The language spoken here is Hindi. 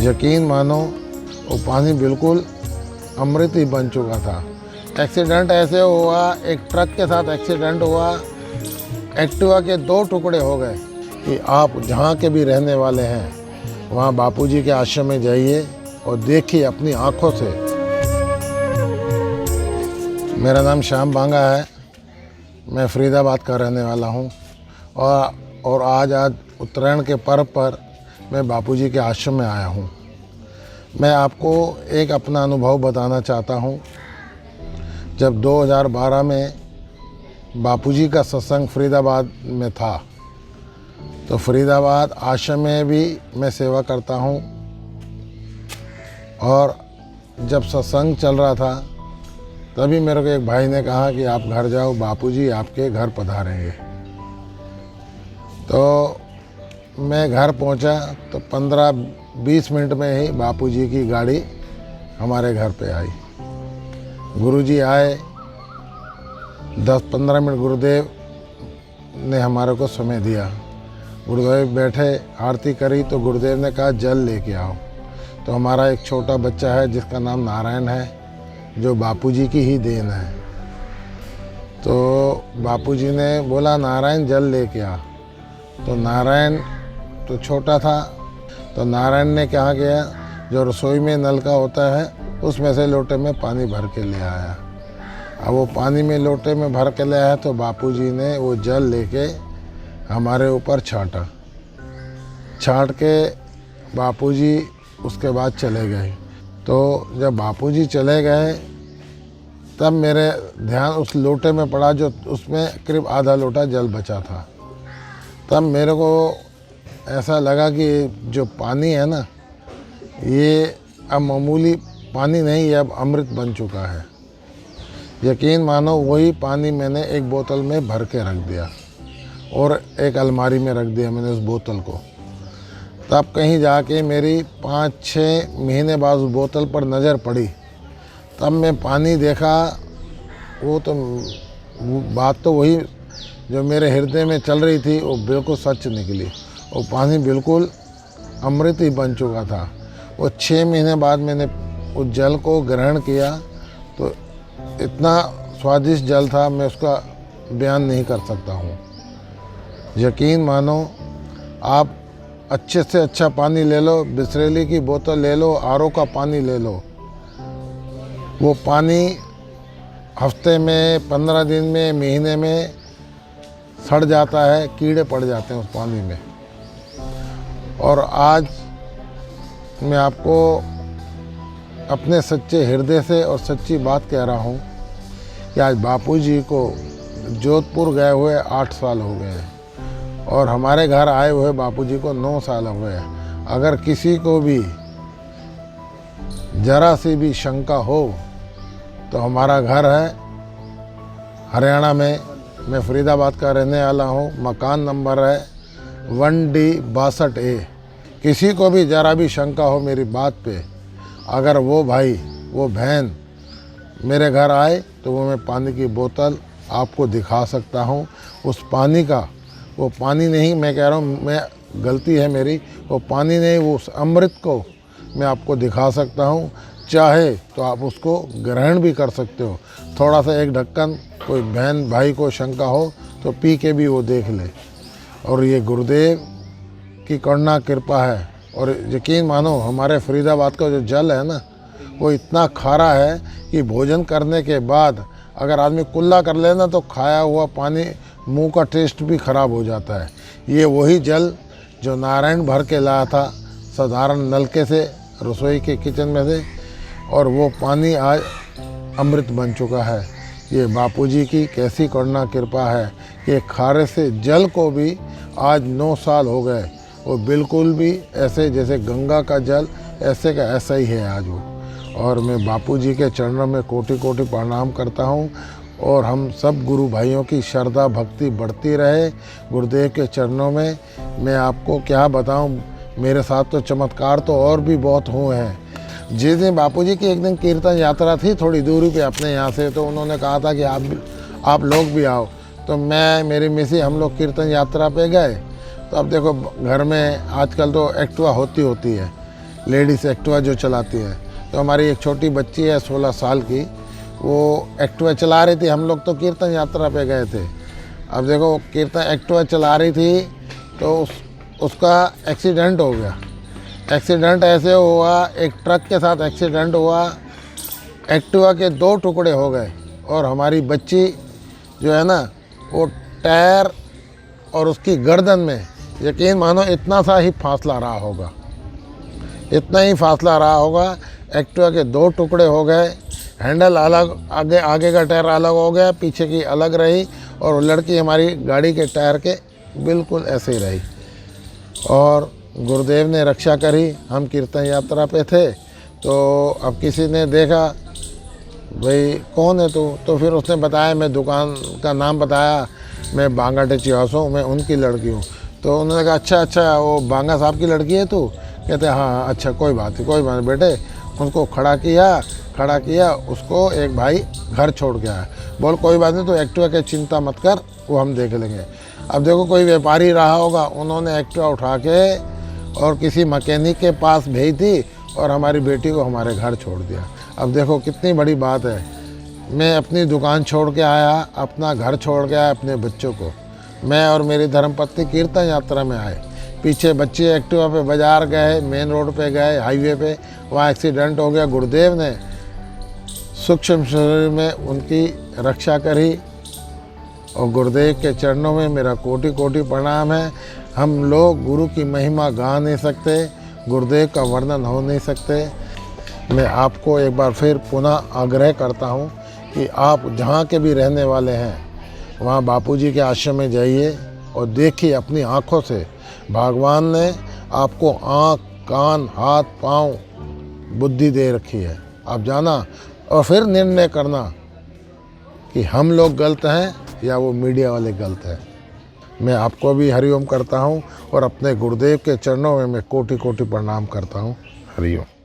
यकीन मानो वो पानी बिल्कुल अमृत ही बन चुका था। एक्सीडेंट ऐसे हुआ, एक ट्रक के साथ एक्सीडेंट हुआ, एक्टिवा के 2 टुकड़े हो गए। कि आप जहाँ के भी रहने वाले हैं वहाँ बापूजी के आश्रम में जाइए और देखिए अपनी आँखों से। मेरा नाम श्याम बांगा है, मैं फरीदाबाद का रहने वाला हूँ और आज उत्तरायण के पर्व पर मैं बापूजी के आश्रम में आया हूँ। मैं आपको एक अपना अनुभव बताना चाहता हूँ। जब 2012 में बापूजी का सत्संग फरीदाबाद में था, तो फरीदाबाद आश्रम में भी मैं सेवा करता हूँ। और जब सत्संग चल रहा था तभी मेरे को एक भाई ने कहा कि आप घर जाओ, बापूजी आपके घर पधारेंगे। तो मैं घर पहुंचा तो 15-20 मिनट में ही बापूजी की गाड़ी हमारे घर पे आई। गुरुजी आए, 10-15 मिनट गुरुदेव ने हमारे को समय दिया। गुरुदेव बैठे, आरती करी तो गुरुदेव ने कहा जल लेके आओ। तो हमारा एक छोटा बच्चा है जिसका नाम नारायण है, जो बापूजी की ही देन है। तो बापूजी ने बोला नारायण जल लेके आ। तो नारायण तो छोटा था, तो नारायण ने क्या किया, जो रसोई में नलका होता है उसमें से लोटे में पानी भर के ले आया। अब वो पानी में लोटे में भर के ले आया तो बापूजी ने वो जल लेके हमारे ऊपर छाट के बापूजी उसके बाद चले गए। तो जब बापूजी चले गए तब मेरे ध्यान उस लोटे में पड़ा जो उसमें करीब आधा लोटा जल बचा था। तब मेरे को ऐसा लगा कि जो पानी है ना, ये अब मामूली पानी नहीं, ये अब अमृत बन चुका है। यकीन मानो वही पानी मैंने एक बोतल में भर के रख दिया और एक अलमारी में रख दिया मैंने उस बोतल को। तब कहीं जाके मेरी 5-6 महीने बाद उस बोतल पर नज़र पड़ी। तब मैं पानी देखा, वो तो बात तो वही जो मेरे हृदय में चल रही थी वो बिल्कुल सच निकली। वो पानी बिल्कुल अमृत ही बन चुका था। वो 6 महीने बाद मैंने उस जल को ग्रहण किया तो इतना स्वादिष्ट जल था, मैं उसका बयान नहीं कर सकता हूँ। यकीन मानो आप अच्छे से अच्छा पानी ले लो, बिसलेरी की बोतल ले लो, आरओ का पानी ले लो, वो पानी हफ्ते में, 15 दिन में, महीने में सड़ जाता है, कीड़े पड़ जाते हैं उस पानी में। और आज मैं आपको अपने सच्चे हृदय से और सच्ची बात कह रहा हूँ कि आज बापूजी को जोधपुर गए हुए 8 साल हो गए और हमारे घर आए हुए बापूजी को 9 साल हो गए। अगर किसी को भी जरा सी भी शंका हो तो हमारा घर है हरियाणा में, मैं फरीदाबाद का रहने वाला हूँ। मकान नंबर है 1D62A। किसी को भी जरा भी शंका हो मेरी बात पे, अगर वो भाई वो बहन मेरे घर आए तो वो मैं पानी की बोतल आपको दिखा सकता हूँ। उस पानी का, वो पानी नहीं, मैं कह रहा हूँ, मैं गलती है मेरी, वो पानी नहीं, वो उस अमृत को मैं आपको दिखा सकता हूँ। चाहे तो आप उसको ग्रहण भी कर सकते हो। थोड़ा सा एक ढक्कन कोई बहन भाई को शंका हो तो पी के भी वो देख ले। और ये गुरुदेव की करुणा कृपा है। और यकीन मानो हमारे फरीदाबाद का जो जल है ना, वो इतना खारा है कि भोजन करने के बाद अगर आदमी कुल्ला कर लेना तो खाया हुआ पानी मुंह का टेस्ट भी ख़राब हो जाता है। ये वही जल जो नारायण भर के लाया था साधारण नलके से, रसोई के किचन में से, और वो पानी आज अमृत बन चुका है। ये बापूजी की कैसी करुणा कृपा है कि खारे से जल को भी आज 9 साल हो गए, वो बिल्कुल भी ऐसे जैसे गंगा का जल ऐसे का ऐसा ही है आज वो। और मैं बापूजी के चरणों में कोटि कोटि प्रणाम करता हूँ। और हम सब गुरु भाइयों की श्रद्धा भक्ति बढ़ती रहे गुरुदेव के चरणों में। मैं आपको क्या बताऊँ, मेरे साथ तो चमत्कार तो और भी बहुत हुए हैं। जिस दिन बापूजी की एक दिन कीर्तन यात्रा थी थोड़ी दूरी पे अपने यहाँ से, तो उन्होंने कहा था कि आप लोग भी आओ। तो मैं, मेरी मिसी, हम लोग कीर्तन यात्रा पे गए। तो अब देखो घर में आजकल तो एक्टिवा होती है, लेडीज़ एक्टिवा जो चलाती हैं। तो हमारी एक छोटी बच्ची है 16 साल की, वो एक्टिवा चला रही थी। हम लोग तो कीर्तन यात्रा पे गए थे। अब देखो कीर्तन एक्टिवा चला रही थी तो उसका एक्सीडेंट हो गया। एक्सीडेंट ऐसे हुआ, एक ट्रक के साथ एक्सीडेंट हुआ, एक्टिवा के 2 टुकड़े हो गए और हमारी बच्ची जो है ना वो टायर और उसकी गर्दन में, यकीन मानो इतना सा ही फासला रहा होगा, इतना ही फासला रहा होगा। एक्टिवा के 2 टुकड़े हो गए, हैंडल अलग, आगे का टायर अलग हो गया, पीछे की अलग रही और वो लड़की हमारी गाड़ी के टायर के बिल्कुल ऐसे ही रही। और गुरुदेव ने रक्षा करी। हम कीर्तन यात्रा पे थे तो अब किसी ने देखा, भाई कौन है तू? तो फिर उसने बताया, मैं दुकान का नाम बताया, मैं बांगा टेचियासो हूँ, मैं उनकी लड़की हूँ। तो उन्होंने कहा अच्छा वो बांगा साहब की लड़की है तू? कहते हाँ अच्छा कोई बात नहीं बेटे। उनको खड़ा किया, उसको एक भाई घर छोड़ के आया। बोल कोई बात नहीं, तो एक्टिवा की चिंता मत कर, वो हम देख लेंगे। अब देखो कोई व्यापारी रहा होगा, उन्होंने एक्टिवा उठा के और किसी मैकेनिक के पास भेज दी और हमारी बेटी को हमारे घर छोड़ दिया। अब देखो कितनी बड़ी बात है। मैं अपनी दुकान छोड़ के आया, अपना घर छोड़ के आया, अपने बच्चों को। मैं और मेरी धर्मपत्नी कीर्तन यात्रा में आए। पीछे बच्चे एक्टिवा पे बाजार गए, मेन रोड पे गए, हाईवे पे, वहाँ एक्सीडेंट हो गया। गुरुदेव ने सूक्ष्म शरीर में उनकी रक्षा करी और गुरुदेव के चरणों में मेरा कोटि कोटि प्रणाम है। हम लोग गुरु की महिमा गा नहीं सकते, गुरुदेव का वर्णन हो नहीं सकते। मैं आपको एक बार फिर पुनः आग्रह करता हूँ कि आप जहाँ के भी रहने वाले हैं वहाँ बापूजी के आश्रम में जाइए और देखिए अपनी आँखों से। भगवान ने आपको आँख, कान, हाथ, पाँव, बुद्धि दे रखी है। आप जाना और फिर निर्णय करना कि हम लोग गलत हैं या वो मीडिया वाले गलत हैं। मैं आपको भी हरिओम करता हूँ और अपने गुरुदेव के चरणों में मैं कोटि कोटि प्रणाम करता हूँ। हरिओम।